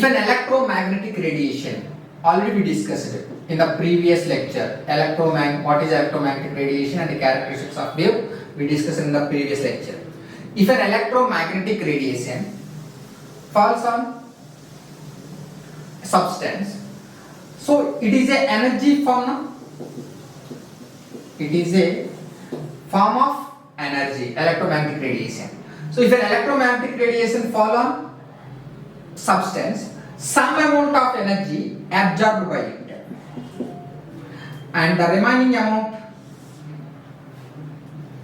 an electromagnetic radiation, already we discussed it in the previous lecture, what is electromagnetic radiation and the characteristics of wave, we discussed in the previous lecture. If an electromagnetic radiation falls on substance, so it is a energy form, it is a form of energy, electromagnetic radiation. So if an electromagnetic radiation fall on substance, some amount of energy absorbed by it and the remaining amount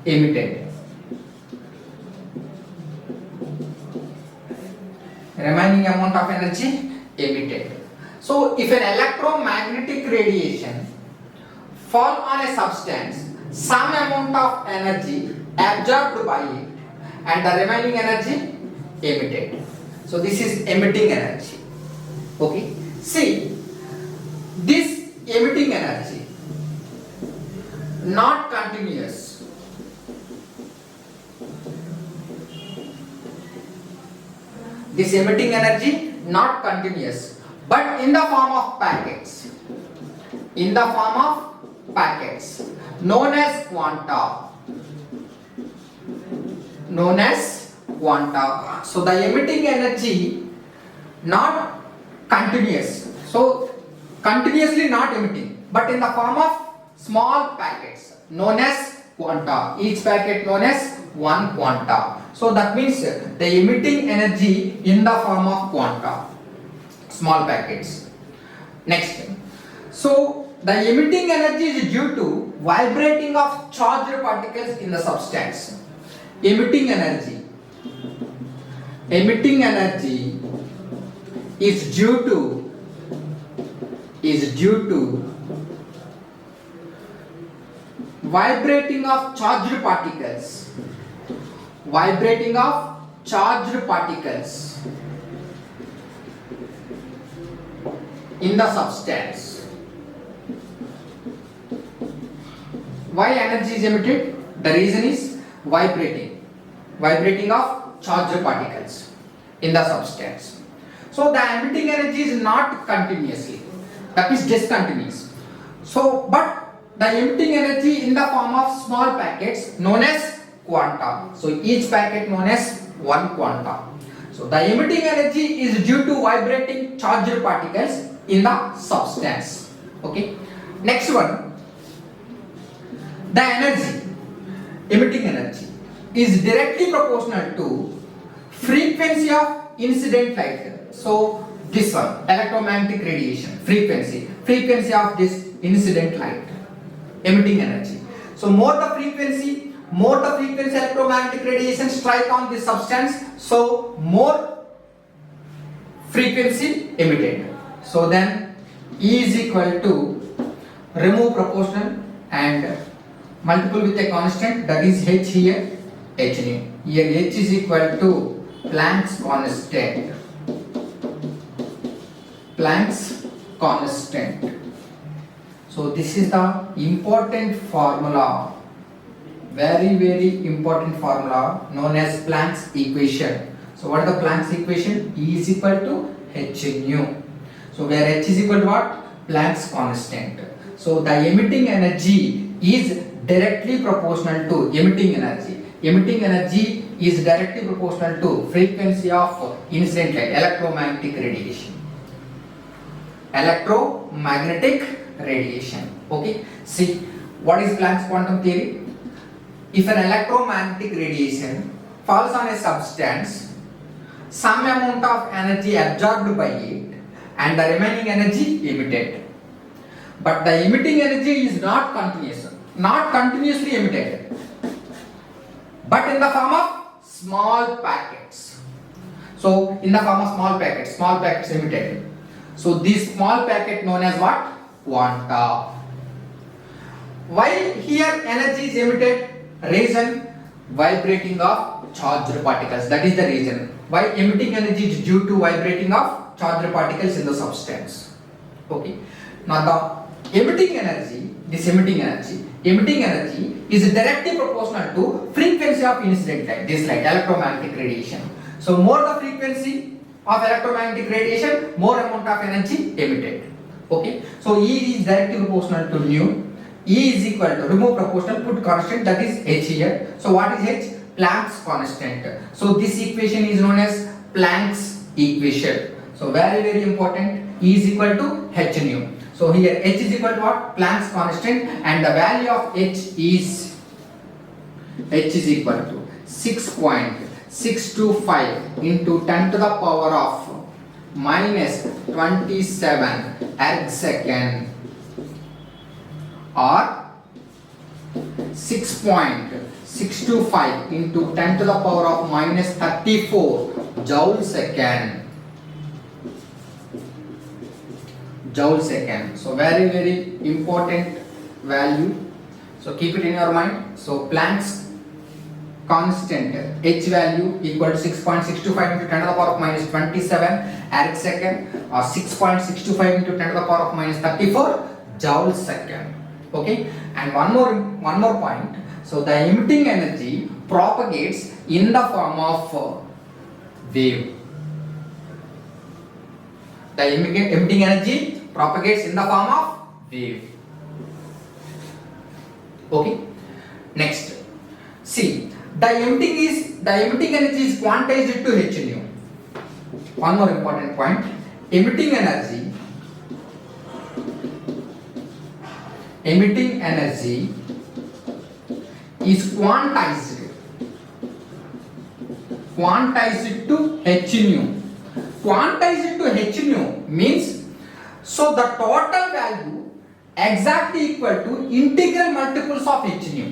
emitted. Remaining amount of energy emitted. So if an electromagnetic radiation fall on a substance, some amount of energy absorbed by it and the remaining energy emitted. So this is emitting energy. Okay. See, this emitting energy not continuous. This emitting energy not continuous, but in the form of packets. In the form of packets, known as quanta. Known as quanta. So the emitting energy not continuous. So continuously not emitting, but in the form of small packets known as quanta. Each packet known as one quanta. So that means the emitting energy in the form of quanta, small packets. Next, so the emitting energy is due to vibrating of charged particles in the substance. Emitting energy is due to vibrating of charged particles. Vibrating of charged particles in the substance. Why energy is emitted? The reason is vibrating of charged particles in the substance. So the emitting energy is not continuously, that is discontinuous. So but the emitting energy in the form of small packets known as quanta. So each packet known as one quanta. So the emitting energy is due to vibrating charged particles in the substance. Okay. Next one, the energy, emitting energy, is directly proportional to frequency of incident light. So this one, electromagnetic radiation, frequency of this incident light, emitting energy. So more the frequency electromagnetic radiation strike on this substance, so more frequency emitted. So then E is equal to, remove proportional and multiple with a constant, that is H here, H nu. Here H is equal to Planck's constant. Planck's constant. So this is the important formula, very important formula known as Planck's equation. So what is the Planck's equation? E is equal to H nu. So where H is equal to what? Planck's constant. So the emitting energy is directly proportional to emitting energy. Emitting energy is directly proportional to frequency of incident light, electromagnetic radiation. Electromagnetic radiation. Okay. See, what is Planck's quantum theory? If an electromagnetic radiation falls on a substance, some amount of energy absorbed by it and the remaining energy emitted. But the emitting energy is not continuous, not continuously emitted, but in the form of small packets. So in the form of small packets emitted. So this small packet known as what? Quanta. Why here energy is emitted? Reason, vibrating of charged particles. That is the reason why emitting energy is due to vibrating of charged particles in the substance. Okay. Now the emitting energy, this emitting energy is directly proportional to frequency of incident light, this light, electromagnetic radiation. So more the frequency, of electromagnetic radiation, more amount of energy emitted. Okay, so E is directly proportional to nu. E is equal to, remove proportional, put constant, that is H here. So what is H? Planck's constant. So this equation is known as Planck's equation. So very important. E is equal to H nu. So here H is equal to what? Planck's constant, and the value of H is equal to 6.625 into 10 to the power of minus 27 erg second, or 6.625 into 10 to the power of minus 34 joule second. So very important value. So keep it in your mind. So Planck's constant H value equal to 6.625 into 10 to the power of minus 27 erg second, or 6.625 into 10 to the power of minus 34 joule second. Okay, and one more point. So the emitting energy propagates in the form of wave. The emitting energy propagates in the form of wave. Okay, next, see, the emitting energy is quantized to H nu. One more important point: emitting energy is quantized to H nu. Quantized to H nu means, so the total value exactly equal to integral multiples of H nu,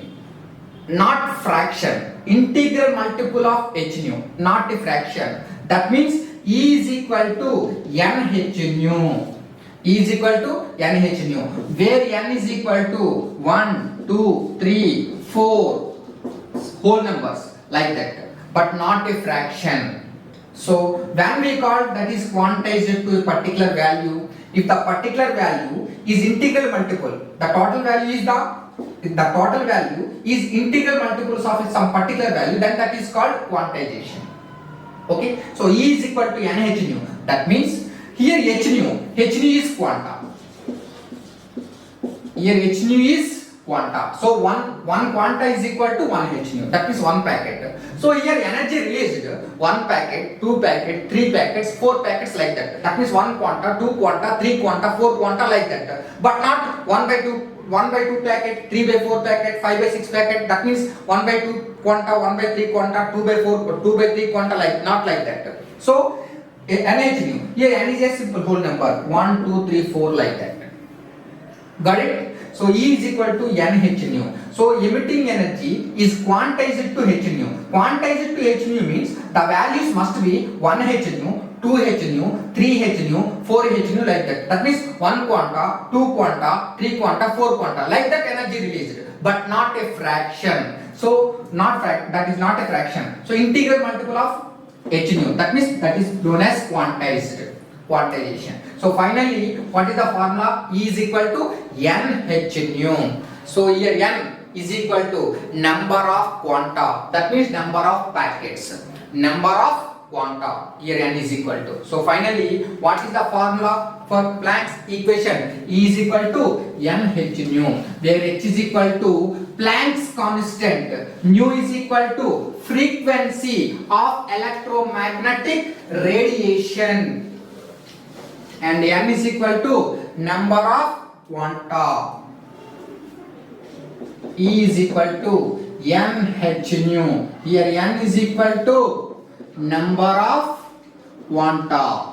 not fraction. Integral multiple of H nu, not a fraction. That means E is equal to NH nu. E is equal to NH nu, where N is equal to 1, 2, 3, 4 whole numbers like that, but not a fraction. So when we call that is quantized to a particular value, if the particular value is integral multiple, the total value is integral multiples of some particular value, then that is called quantization. Okay, so E is equal to NH nu. That means here H nu is quanta. Here H nu is quanta. So one quanta is equal to 1 H nu. That is one packet. So here energy released, 1 packet, 2 packet, 3 packets, 4 packets like that. That means 1 quanta, 2 quanta, 3 quanta, 4 quanta like that. But not 1 by 2 packet, 3 by 4 packet, 5 by 6 packet. That means 1 by 2 quanta, 1 by 3 quanta, 2 by 4, 2 by 3 quanta, like not like that. So NH nu, here N is a simple whole number, 1, 2, 3, 4 like that. Got it? So E is equal to NH nu. So emitting energy is quantized to H nu. Quantized to H nu means the values must be 1 H nu, 2 H nu, 3 H nu, 4 H nu like that. That means 1 quanta, 2 quanta, 3 quanta, 4 quanta, like that energy released, but not a fraction. So that is not a fraction. So integral multiple of H nu. That means that is known as quantization. So finally, what is the formula? E is equal to NH nu. So here N is equal to number of quanta. That means number of packets. Number of quanta. Here N is equal to. So finally, what is the formula for Planck's equation? E is equal to NH nu, where H is equal to Planck's constant, nu is equal to frequency of electromagnetic radiation, and N is equal to number of quanta. E is equal to NH nu. Here N is equal to number of quanta.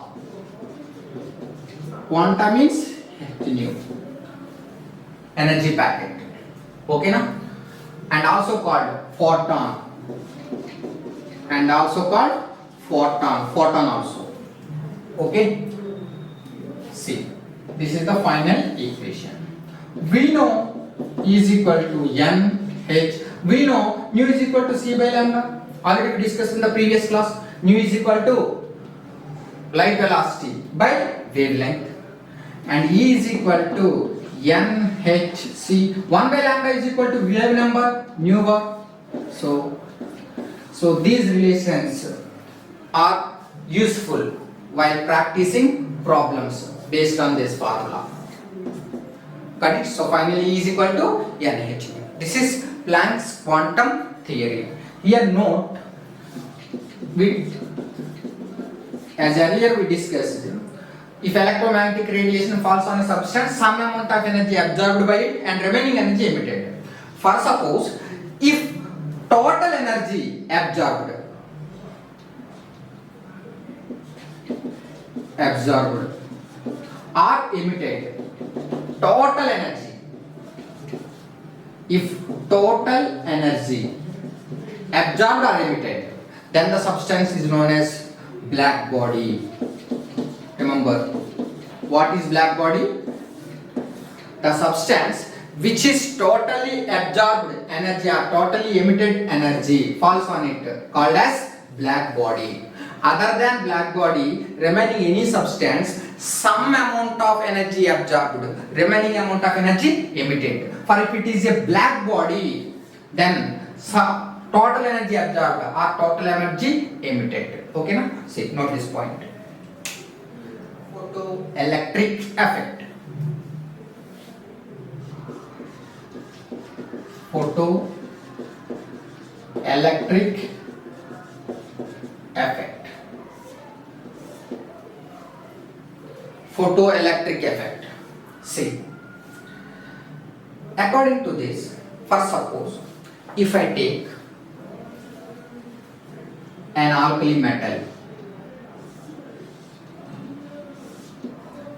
Quanta means H nu, energy packet. Okay na? And also called photon. Photon also. Okay? See, this is the final equation. We know E is equal to NH. We know nu is equal to C by lambda. Already we discussed in the previous class. Nu is equal to light velocity by wavelength, and E is equal to NHC. 1 by lambda is equal to wave number, nu bar. So these relations are useful while practicing problems based on this formula. Got it? So finally E is equal to NhE. This is Planck's quantum theory. Here note, as earlier we discussed, if electromagnetic radiation falls on a substance, some amount of energy absorbed by it and remaining energy emitted. For suppose, if total energy absorbed or emitted, total energy, if total energy absorbed or emitted, then the substance is known as black body. Remember, what is black body? The substance which is totally absorbed energy or totally emitted energy falls on it, called as black body. Other than black body, remaining any substance, some amount of energy absorbed, remaining amount of energy emitted. For if it is a black body, then some total energy absorbed or total energy emitted. Okay, na? See, note this point. Photoelectric effect. Photoelectric effect. Photoelectric effect. See, according to this, first suppose if I take an alkali metal,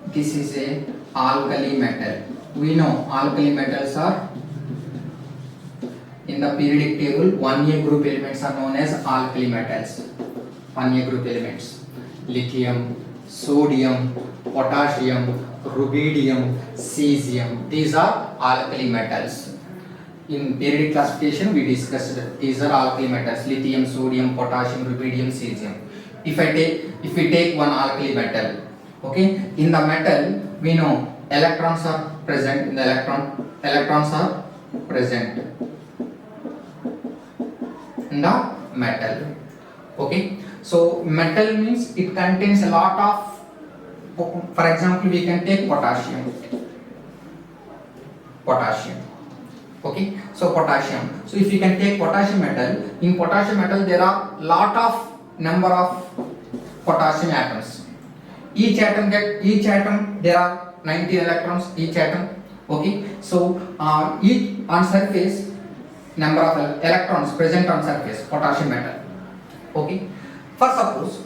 this is a alkali metal. We know alkali metals are in the periodic table. 1A group elements are known as alkali metals. 1A group elements: lithium, sodium, potassium, rubidium, cesium. These are alkali metals. In periodic classification we discussed these are alkali metals: lithium, sodium, potassium, rubidium, cesium. If we take one alkali metal, okay, in the metal we know electrons are present in the electrons are present in the metal. Okay, so metal means it contains a lot of, for example we can take potassium. Okay, so potassium. So if you can take potassium metal, in potassium metal there are lot of number of potassium atoms. Each atom there are 19 electrons each atom. Okay, so each on surface number of electrons present on surface potassium metal. Okay, for suppose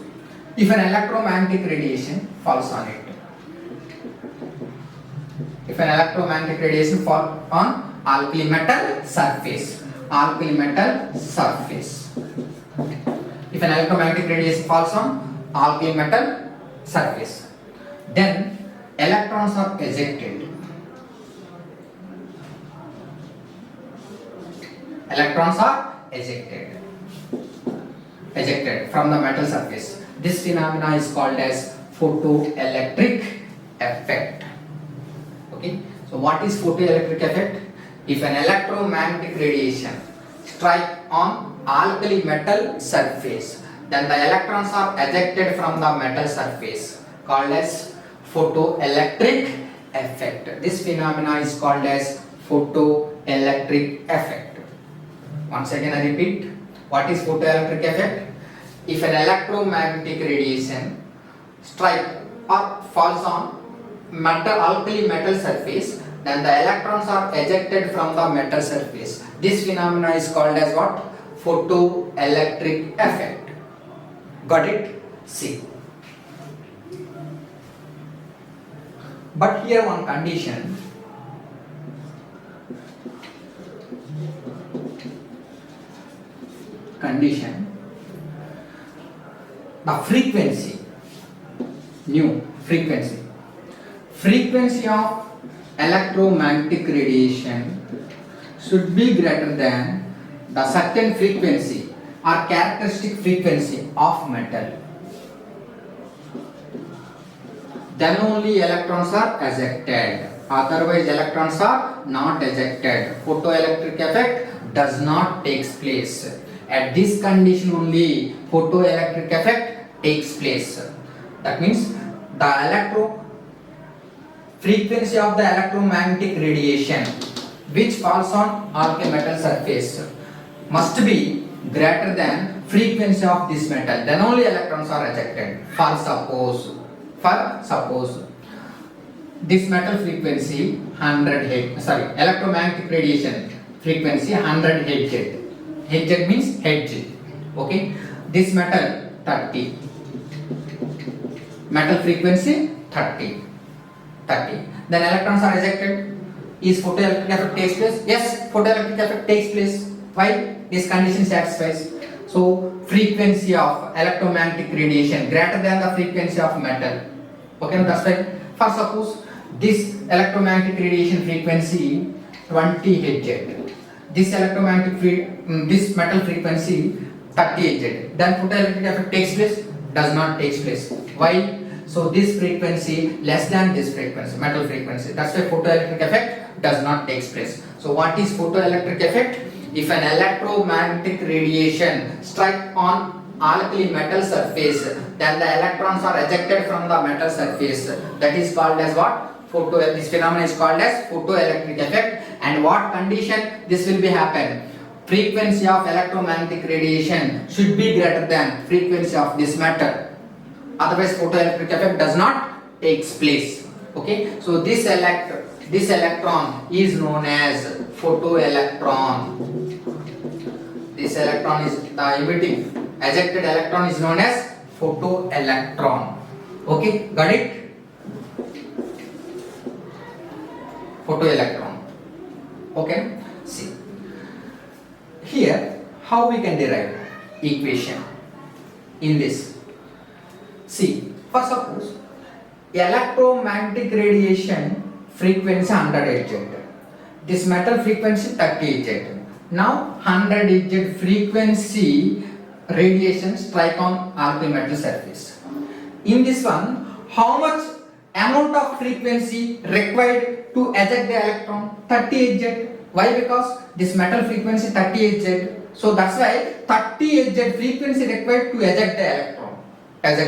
if an electromagnetic radiation falls on it, if an electromagnetic radiation fall on alkali metal surface, if an electromagnetic radiation falls on alkali metal surface, then electrons are ejected. Ejected from the metal surface. This phenomena is called as photoelectric effect. Okay, so what is photoelectric effect? If an electromagnetic radiation strike on alkali metal surface, then the electrons are ejected from the metal surface, called as photoelectric effect. This phenomena is called as photoelectric effect. Once again I repeat, what is photoelectric effect? If an electromagnetic radiation strike or falls on alkali metal surface, then the electrons are ejected from the metal surface. This phenomena is called as what? Photoelectric effect. Got it? See. But here one condition. The frequency, new frequency of electromagnetic radiation should be greater than the certain frequency or characteristic frequency of metal. Then only electrons are ejected, otherwise electrons are not ejected. Photoelectric effect does not take place. At this condition only photoelectric effect takes place. That means the frequency of the electromagnetic radiation which falls on alkali metal surface must be greater than frequency of this metal, then only electrons are ejected. For suppose this metal frequency electromagnetic radiation frequency 100 Hz. Hz means Hz. Okay, this metal 30, metal frequency 30, then electrons are ejected. Is photoelectric effect takes place? Yes, photoelectric effect takes place. Why? This condition satisfies. So frequency of electromagnetic radiation greater than the frequency of metal. Okay, that's why. For suppose this electromagnetic radiation frequency 20 Hz, this this metal frequency 30 Hz, then photoelectric effect takes place? Does not takes place. Why? So this frequency less than this frequency, metal frequency. That's why photoelectric effect does not takes place. So what is photoelectric effect? If an electromagnetic radiation strike on alkali metal surface, then the electrons are ejected from the metal surface. That is called as what? This phenomenon is called as photoelectric effect. And what condition this will be happen? Frequency of electromagnetic radiation should be greater than frequency of this metal. Otherwise photoelectric effect does not takes place. Okay, so this electron is known as photoelectron. This electron is the emitting ejected electron is known as photoelectron. Okay, got it? Photoelectron. Okay, see here how we can derive equation in this. See, for suppose electromagnetic radiation frequency 100 Hz, this metal frequency 30 Hz. Now 100 Hz frequency radiation strike on alkali metal surface. In this one, how much amount of frequency required to eject the electron? 30 Hz. Why? Because this metal frequency 30 Hz. So that's why 30 Hz frequency required to eject the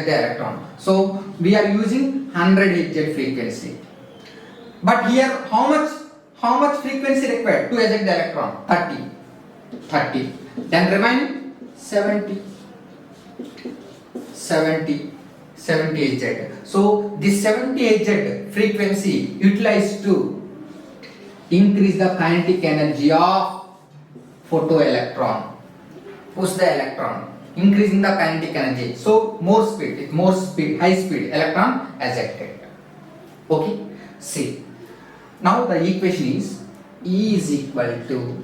electron. So we are using 100 Hz frequency. But here how much frequency required to eject the electron? 30. Then remaining 70 Hz. So this 70 Hz frequency utilized to increase the kinetic energy of photoelectron. Push the electron, increasing the kinetic energy. So high speed electron ejected. Okay, see. Now the equation is E is equal to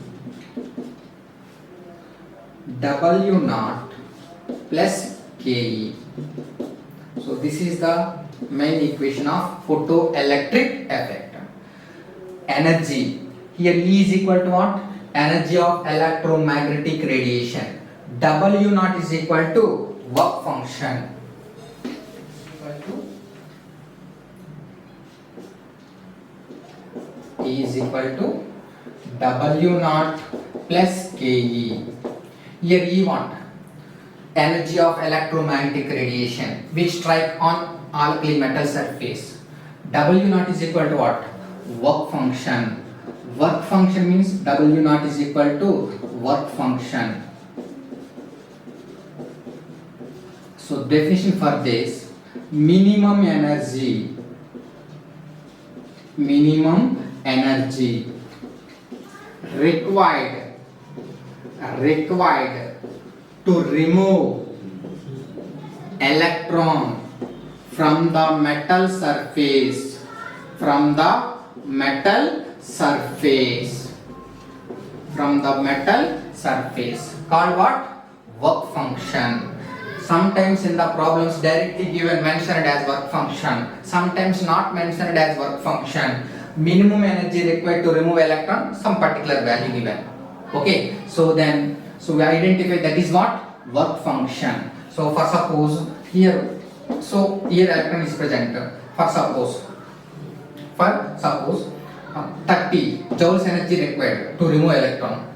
W naught plus Ke. So this is the main equation of photoelectric effect. Energy, here E is equal to what? Energy of electromagnetic radiation. W naught is equal to work function. E is equal to W naught plus Ke. Here E what? Energy of electromagnetic radiation which strike on alkali metal surface. W naught is equal to what? Work function. Work function means W naught is equal to work function. So definition for this: minimum energy required to remove electron from the metal surface, called what? Work function. Sometimes in the problems directly given mentioned as work function, sometimes not mentioned as work function. Minimum energy required to remove electron, some particular value given. Okay, so we identify that is what? Work function. So for suppose here electron is present. For suppose 30 joules energy required to remove electron.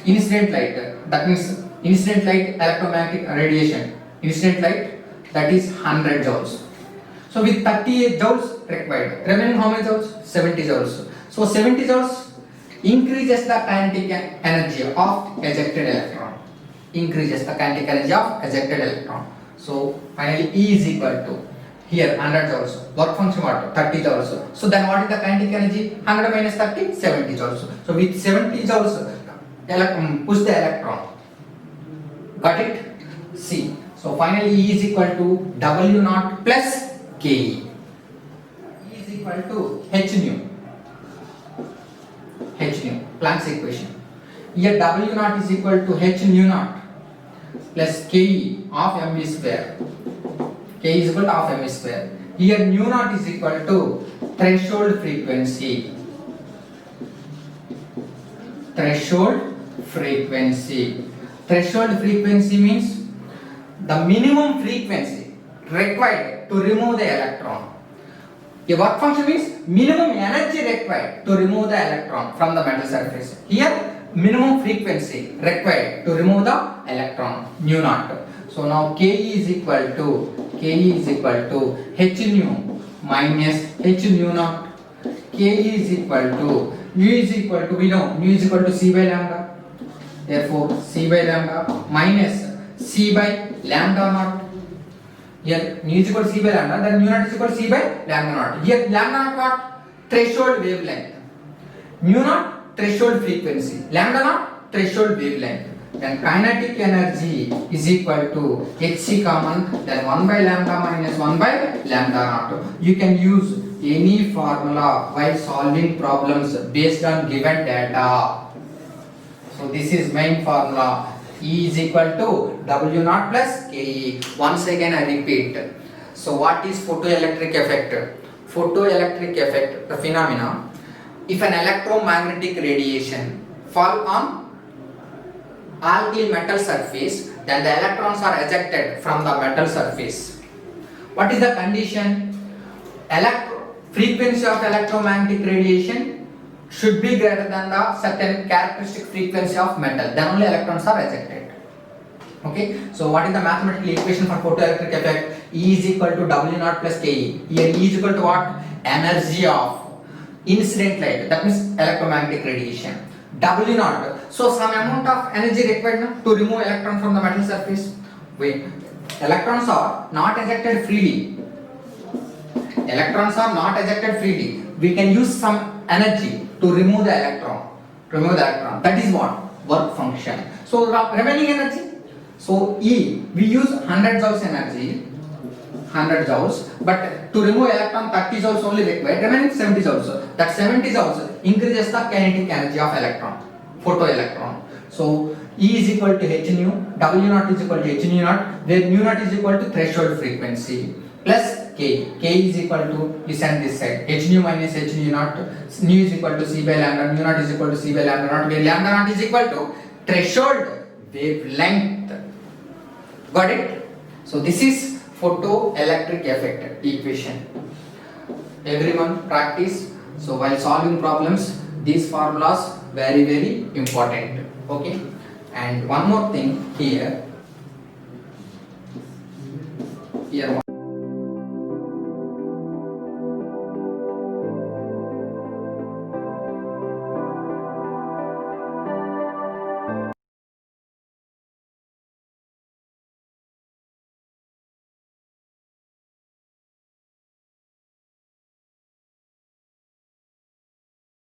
Incident light, that means incident light electromagnetic radiation. Incident light that is 100 joules. So with 38 joules required, remaining how many joules? 70 joules. So 70 joules increases the kinetic energy of ejected electron. Increases the kinetic energy of ejected electron. So finally E is equal to here 100 joules. Work function what? 30 joules. So then what is the kinetic energy? 100 minus 30, 70 joules. So with 70 joules, push the electron. Got it? C. So finally E is equal to W naught plus Ke. E is equal to H nu. H nu, Planck's equation. Here W naught is equal to H nu naught plus Ke of mv square. K is equal to half mv square. Here nu naught is equal to threshold frequency. Threshold frequency. Threshold frequency means the minimum frequency required to remove the electron. A work function means minimum energy required to remove the electron from the metal surface. Here minimum frequency required to remove the electron, nu naught. So now Ke is equal to H nu minus H nu naught. Ke is equal to we know nu is equal to C by lambda. Therefore C by lambda minus C by lambda naught. Here nu is equal to C by lambda, then nu naught is equal to C by lambda naught. Here lambda naught what? Threshold wavelength. Nu naught threshold frequency. Lambda naught threshold wavelength. Then kinetic energy is equal to Hc common, then 1 by lambda minus 1 by lambda naught. You can use any formula while solving problems based on given data. So this is main formula. E is equal to W naught plus Ke. Once again I repeat. So what is photoelectric effect? Photoelectric effect, the phenomena, if an electromagnetic radiation fall on alkali metal surface, then the electrons are ejected from the metal surface. What is the condition? Frequency of electromagnetic radiation should be greater than the certain characteristic frequency of metal, then only electrons are ejected. Okay, so what is the mathematical equation for photoelectric effect? E is equal to W naught plus Ke. Here E is equal to what? Energy of incident light, that means electromagnetic radiation. W naught, so some amount of energy required to remove electron from the metal surface. Wait, electrons are not ejected freely. Electrons are not ejected freely. We can use some energy to remove the electron. That is what? Work function. So remaining energy. So E, we use 100 joules energy, 100 joules, but to remove electron 30 joules only required, remaining 70 joules. That 70 joules increases the kinetic energy of electron, photoelectron. So E is equal to H nu, W naught is equal to H nu naught, where nu naught is equal to threshold frequency, plus K. K is equal to, you send this side, H nu minus H nu naught, nu is equal to C by lambda, nu naught is equal to C by lambda naught, where lambda naught is equal to threshold wavelength. Got it? So this is photoelectric effect equation. Everyone practice. So while solving problems, these formulas very important. Okay. And one more thing here.